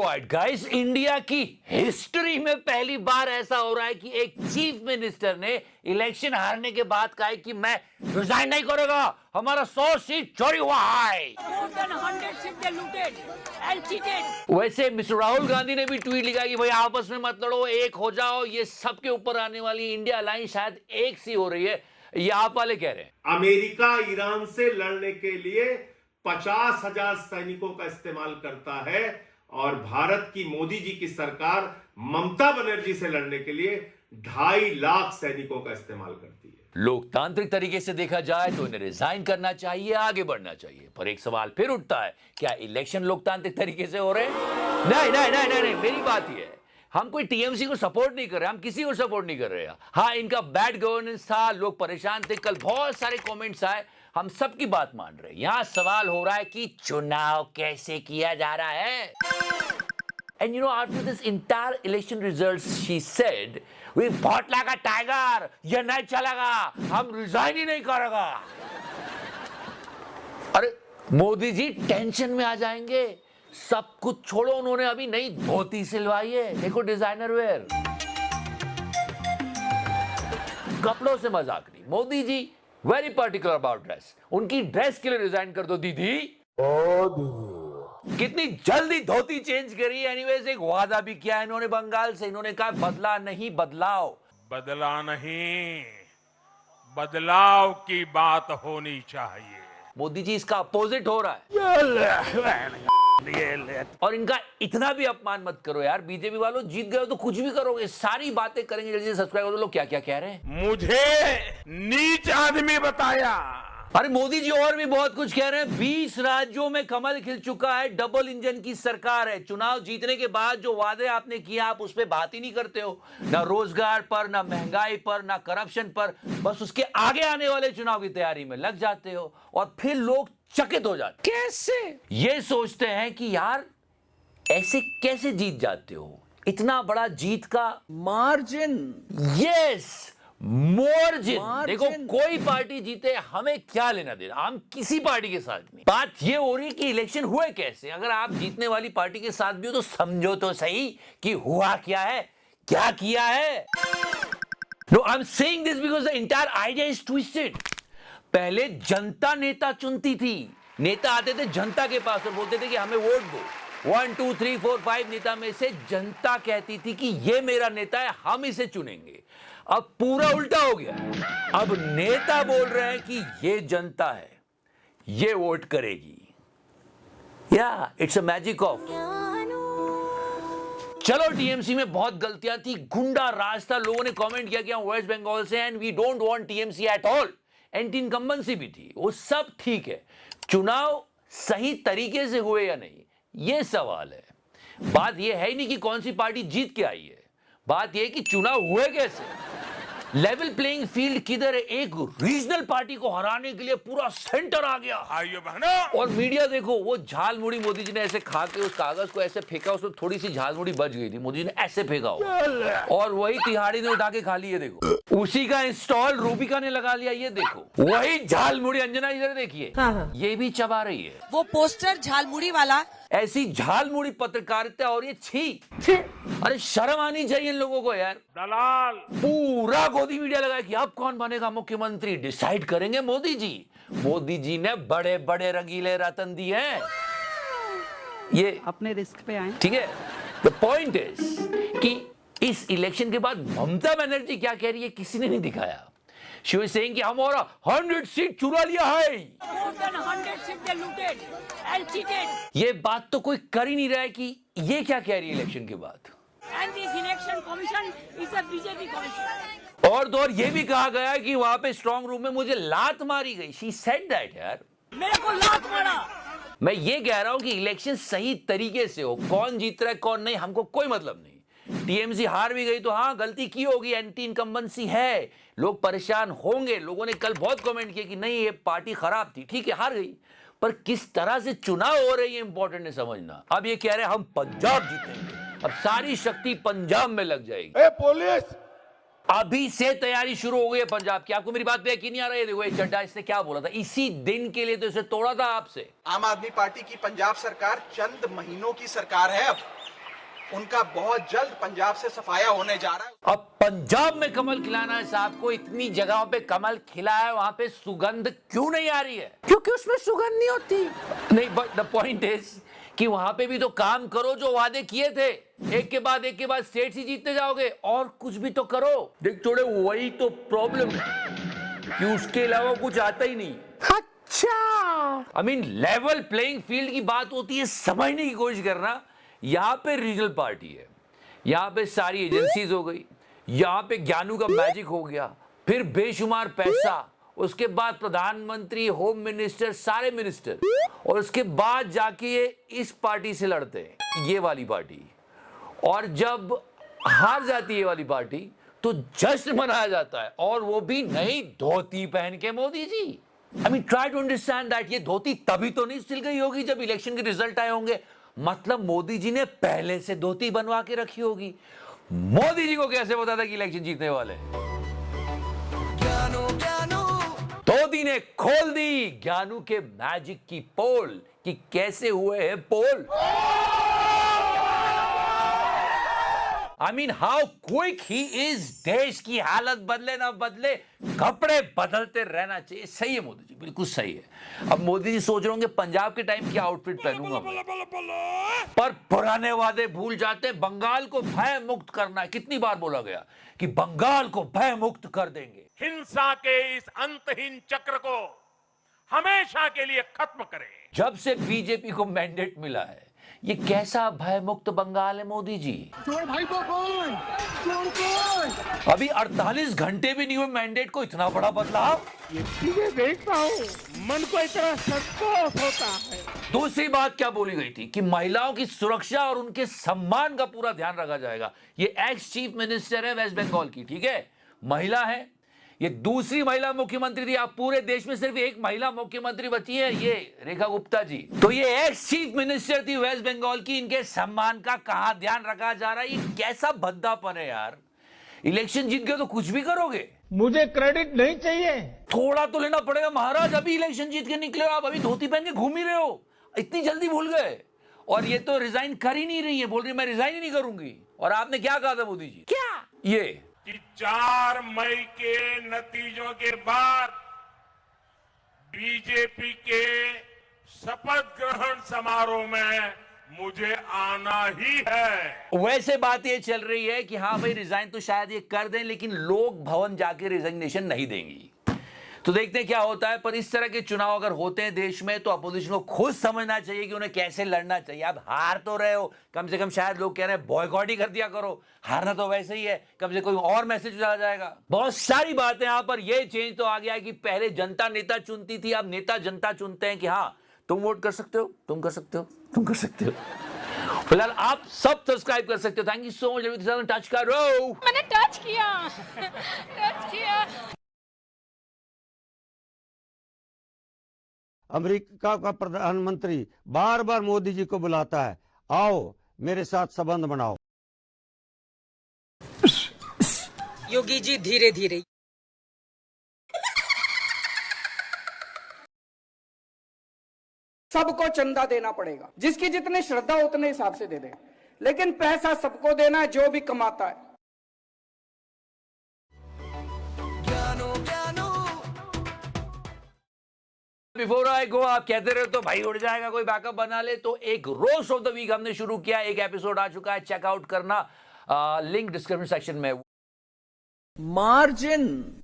Alright guys, India की history में पहली बार ऐसा हो रहा है कि एक चीफ मिनिस्टर ने इलेक्शन हारने के बाद कहा है कि मैं रिजाइन नहीं करूंगा, हमारा 100 सीट चोरी हुआ है। More than 100 seats they looted and cheated. वैसे मिस्टर राहुल गांधी ने भी ट्वीट लिखा कि भाई आपस में मत लड़ो, एक हो जाओ, ये सबके ऊपर आने वाली इंडिया अलायंस शायद एक सी हो रही है, ये आप वाले कह रहे हैं। अमेरिका ईरान से लड़ने के लिए 50,000 सैनिकों का इस्तेमाल करता है और भारत की मोदी जी की सरकार ममता बनर्जी से लड़ने के लिए 2.5 लाख सैनिकों का इस्तेमाल करती है। लोकतांत्रिक तरीके से देखा जाए तो इन्हें रिजाइन करना चाहिए, आगे बढ़ना चाहिए। पर एक सवाल फिर उठता है, क्या इलेक्शन लोकतांत्रिक तरीके से हो रहे हैं? नहीं नहीं नहीं नहीं, नहीं। मेरी बात यह है, हम कोई टीएमसी को सपोर्ट नहीं कर रहे, हम किसी को सपोर्ट नहीं कर रहे हैं। हाँ, इनका बैड गवर्नेंस था, लोग परेशान थे, कल बहुत सारे कमेंट्स आए, हम सबकी बात मान रहे हैं। यहां सवाल हो रहा है कि चुनाव कैसे किया जा रहा है। And you know, after this entire election results, she said, "We fought like a tiger. ये नहीं चलेगा, हम रिजाइन ही नहीं करेगा।" अरे मोदी जी टेंशन में आ जाएंगे। सब कुछ छोड़ो, उन्होंने अभी नई धोती सिलवाई है, देखो डिजाइनर वेयर। कपड़ों से मजाक नहीं, Modi ji very particular about dress. उनकी ड्रेस के लिए रिजाइन कर दो दीदी। कितनी जल्दी धोती चेंज करी। एनीवेज, एक वादा भी किया इन्होंने बंगाल से, इन्होंने कहा बदला नहीं बदलाव। बदला नहीं, बदलाव की बात होनी चाहिए। मोदी जी इसका अपोजिट हो रहा है। और इनका इतना भी अपमान मत करो यार, बीजेपी वालों, जीत गए हो तो कुछ भी करोगे, सारी बातें करेंगे। जल्दी से सब्सक्राइब करो। लोग क्या क्या कह रहे हैं, मुझे नीच आदमी बताया। अरे मोदी जी और भी बहुत कुछ कह रहे हैं। 20 राज्यों में कमल खिल चुका है, डबल इंजन की सरकार है। चुनाव जीतने के बाद जो वादे आपने किया, आप उस पर बात ही नहीं करते हो, ना रोजगार पर, ना महंगाई पर, ना करप्शन पर। बस उसके आगे आने वाले चुनाव की तैयारी में लग जाते हो और फिर लोग चकित हो जाते। कैसे? ये सोचते हैं कि यार ऐसे कैसे जीत जाते हो, इतना बड़ा जीत का मार्जिन। Yes, margin. देखो, कोई पार्टी जीते, हमें क्या लेना देना, हम किसी पार्टी के साथ नहीं। बात ये हो रही है कि इलेक्शन हुए कैसे। अगर आप जीतने वाली पार्टी के साथ भी हो तो समझो तो सही कि हुआ क्या है, क्या किया है। No, I am saying this because the entire idea is twisted. पहले जनता नेता चुनती थी, नेता आते थे जनता के पास और बोलते थे कि हमें वोट दो। 1 2 3 4 5 नेता में से जनता कहती थी कि ये मेरा नेता है, हम इसे चुनेंगे। अब पूरा उल्टा हो गया। अब नेता बोल रहे हैं कि ये जनता है, ये वोट करेगी। या इट्स अ मैजिक ऑफ। चलो, टीएमसी में बहुत गलतियां थी, गुंडा राज था, लोगों ने कमेंट किया कि हम वेस्ट बंगाल से and we don't want TMC at all. Anti incumbency भी थी, वो सब ठीक है। चुनाव सही तरीके से हुए या नहीं, ये सवाल है। बात यह है ही नहीं कि कौन सी पार्टी जीत के आई है, बात यह है कि चुनाव हुए कैसे। लेवल प्लेइंग फील्ड किधर है? एक रीजनल पार्टी को हराने के लिए पूरा सेंटर आ गया। भाइयों बहनों, और मीडिया देखो, वो झालमुड़ी मोदी जी ने ऐसे खा के उस कागज को ऐसे फेंका, उसमें थोड़ी सी झालमुड़ी बच गई थी, मोदी जी ने ऐसे फेंका हो, और वही तिहाड़ी ने उठा के खा ली। ये देखो, उसी का इंस्टॉल रूबिका ने लगा लिया। ये देखो, वही झालमुड़ी। अंजना इधर देखिए, ये भी चबा रही है। वो पोस्टर झालमुड़ी वाला। ऐसी झालमुड़ी पत्रकारिता और ये छी। अरे शर्म आनी चाहिए इन लोगों को यार। दलाल। पूरा गोदी मीडिया लगाया कि अब कौन बनेगा मुख्यमंत्री, डिसाइड करेंगे मोदी जी। मोदी जी ने बड़े बड़े रंगीले रतन दिए हैं, ये अपने रिस्क पे आए। ठीक है। द पॉइंट इज कि इस इलेक्शन के बाद ममता बनर्जी क्या कह रही है, किसी ने नहीं दिखाया। She was saying कि हमारा 100 सीट चुरा लिया है। More than 100 seats they looted and cheated. ये बात तो कोई कर ही नहीं रहा है कि ये क्या कह रही है इलेक्शन के बाद। And this election commission is a BJP commission. और तो और ये भी कहा गया कि वहां पे स्ट्रांग रूम में मुझे लात मारी गई। She said that यार। मेरे को लात मारा। मैं ये कह रहा हूं कि इलेक्शन सही तरीके से हो, कौन जीत रहा है कौन नहीं, हमको कोई मतलब नहीं। टीएमसी हार भी गई तो हाँ, गलती की होगी, एंटी इनकम्बेंसी है, लोग परेशान होंगे। लोगों ने कल बहुत कमेंट किए कि नहीं ये पार्टी खराब थी, ठीक है हार गई, पर किस तरह से चुनाव हो रही है इंपॉर्टेंट है समझना। अब ये कह रहे हैं हम पंजाब जीतेंगे, अब सारी शक्ति पंजाब में लग जाएगी। पुलिस, अभी से तैयारी शुरू हो गई है पंजाब की। आपको मेरी बात पे यकीन नहीं आ रहा है? देखो ये चड्डा इसने क्या बोला था, इसी दिन के लिए तो इसे तोड़ा था आपसे। आम आदमी पार्टी की पंजाब सरकार चंद महीनों की सरकार है अब, उनका बहुत जल्द पंजाब से सफाया होने जा रहा है। अब पंजाब में कमल खिलाना है साहब को, इतनी जगहों पे कमल खिला है, वहां पे सुगंध क्यों नहीं आ रही है? क्योंकि उसमें सुगंध नहीं होती। नहीं, बट द पॉइंट इज कि वहां पे भी तो काम करो जो वादे किए थे। एक के बाद स्टेट्स ही जीतते जाओगे, और कुछ भी तो करो। देख छोड़े, वही तो प्रॉब्लम है कि उसके अलावा कुछ आता ही नहीं। अच्छा, I mean level playing field की बात होती है, समझने की कोशिश करना। यहां पे रीजनल पार्टी है, यहां पे सारी एजेंसीज हो गई, यहां पे ज्ञानू का मैजिक हो गया, फिर बेशुमार पैसा, उसके बाद प्रधानमंत्री, होम मिनिस्टर, सारे मिनिस्टर, और उसके बाद जाके ये इस पार्टी से लड़ते हैं, ये वाली पार्टी। और जब हार जाती है ये वाली पार्टी तो जश्न मनाया जाता है, और वो भी नई धोती पहन के। Modi ji, I mean try to understand that. ये धोती तभी तो नहीं सिल गई होगी जब इलेक्शन के रिजल्ट आए होंगे, मतलब मोदी जी ने पहले से धोती बनवा के रखी होगी। मोदी जी को कैसे पता था कि इलेक्शन जीतने वाले? धोती ने खोल दी ज्ञानू के मैजिक की पोल कि कैसे हुए हैं poll. I mean how quick he is. देश की हालत बदले ना बदले, कपड़े बदलते रहना चाहिए। सही है मोदी जी, बिल्कुल सही है। अब मोदी जी सोच रहे होंगे पंजाब के टाइम क्या आउटफिट पहनूंगा मैं, पर पुराने वादे भूल जाते हैं। बंगाल को भय मुक्त करना है, कितनी बार बोला गया कि बंगाल को भय मुक्त कर देंगे। हिंसा के इस अंतहीन चक्र को हमेशा के लिए खत्म करें। जब से बीजेपी को मैंडेट मिला है, ये कैसा भय मुक्त बंगाल है मोदी जी? अभी 48 घंटे भी नहीं हुए मैंडेट को, इतना बड़ा बदलाव। ये चीजें देखता हूँ, मन को इतना संतोष होता है। दूसरी बात क्या बोली गई थी कि महिलाओं की सुरक्षा और उनके सम्मान का पूरा ध्यान रखा जाएगा। ये एक्स चीफ मिनिस्टर है वेस्ट बंगाल की, ठीक है, महिला है। ये दूसरी महिला मुख्यमंत्री थी। आप पूरे देश में सिर्फ एक महिला मुख्यमंत्री बची है, ये रेखा गुप्ता जी। तो ये एक्स चीफ मिनिस्टर थी वेस्ट बंगाल की, इनके सम्मान का कहां ध्यान रखा जा रहा है? ये कैसा भद्दापन है यार। इलेक्शन जीत गए तो कुछ भी करोगे, मुझे क्रेडिट नहीं चाहिए। थोड़ा तो लेना पड़ेगा महाराज। अभी इलेक्शन जीत के निकले हो आप, अभी धोती पहन के घूम ही रहे हो, इतनी जल्दी भूल गए। और ये तो रिजाइन कर ही नहीं रही है, बोल रही मैं रिजाइन ही नहीं करूंगी। और आपने क्या कहा था मोदी जी? क्या ये कि 4 मई के नतीजों के बाद बीजेपी के शपथ ग्रहण समारोह में मुझे आना ही है। वैसे बात ये चल रही है कि हाँ भाई रिजाइन तो शायद ये कर दें, लेकिन लोक भवन जाके रिजाइनेशन नहीं देंगी। तो देखते हैं क्या होता है। पर इस तरह के चुनाव अगर होते हैं देश में, तो अपोजिशन को खुद समझना चाहिए कि उन्हें कैसे लड़ना चाहिए। आप हार तो रहे हो, कम से कम शायद लोग कह रहे हैं बॉयकॉट ही कर दिया करो। हारना तो वैसे ही है, कम से कोई और मैसेज चला जाएगा। बहुत सारी बातें यहाँ पर ये चेंज तो आ गया है कि पहले जनता नेता चुनती थी, अब नेता जनता चुनते हैं कि हाँ तुम वोट कर सकते हो, तुम कर सकते हो, तुम कर सकते हो। फिलहाल आप सब सब्सक्राइब कर सकते हो। Thank you so much. Touch करो, मैंने टच किया, टच किया। अमेरिका का प्रधानमंत्री बार बार मोदी जी को बुलाता है, आओ मेरे साथ संबंध बनाओ। योगी जी धीरे धीरे। सबको चंदा देना पड़ेगा, जिसकी जितनी श्रद्धा उतने हिसाब से दे दे, लेकिन पैसा सबको देना है जो भी कमाता है। बिफोर आई गो, आप कहते रहे तो भाई उड़ जाएगा, कोई बैकअप बना ले। तो एक रोस्ट ऑफ द वीक हमने शुरू किया, एक एपिसोड आ चुका है, चेकआउट करना, लिंक डिस्क्रिप्शन सेक्शन में। मार्जिन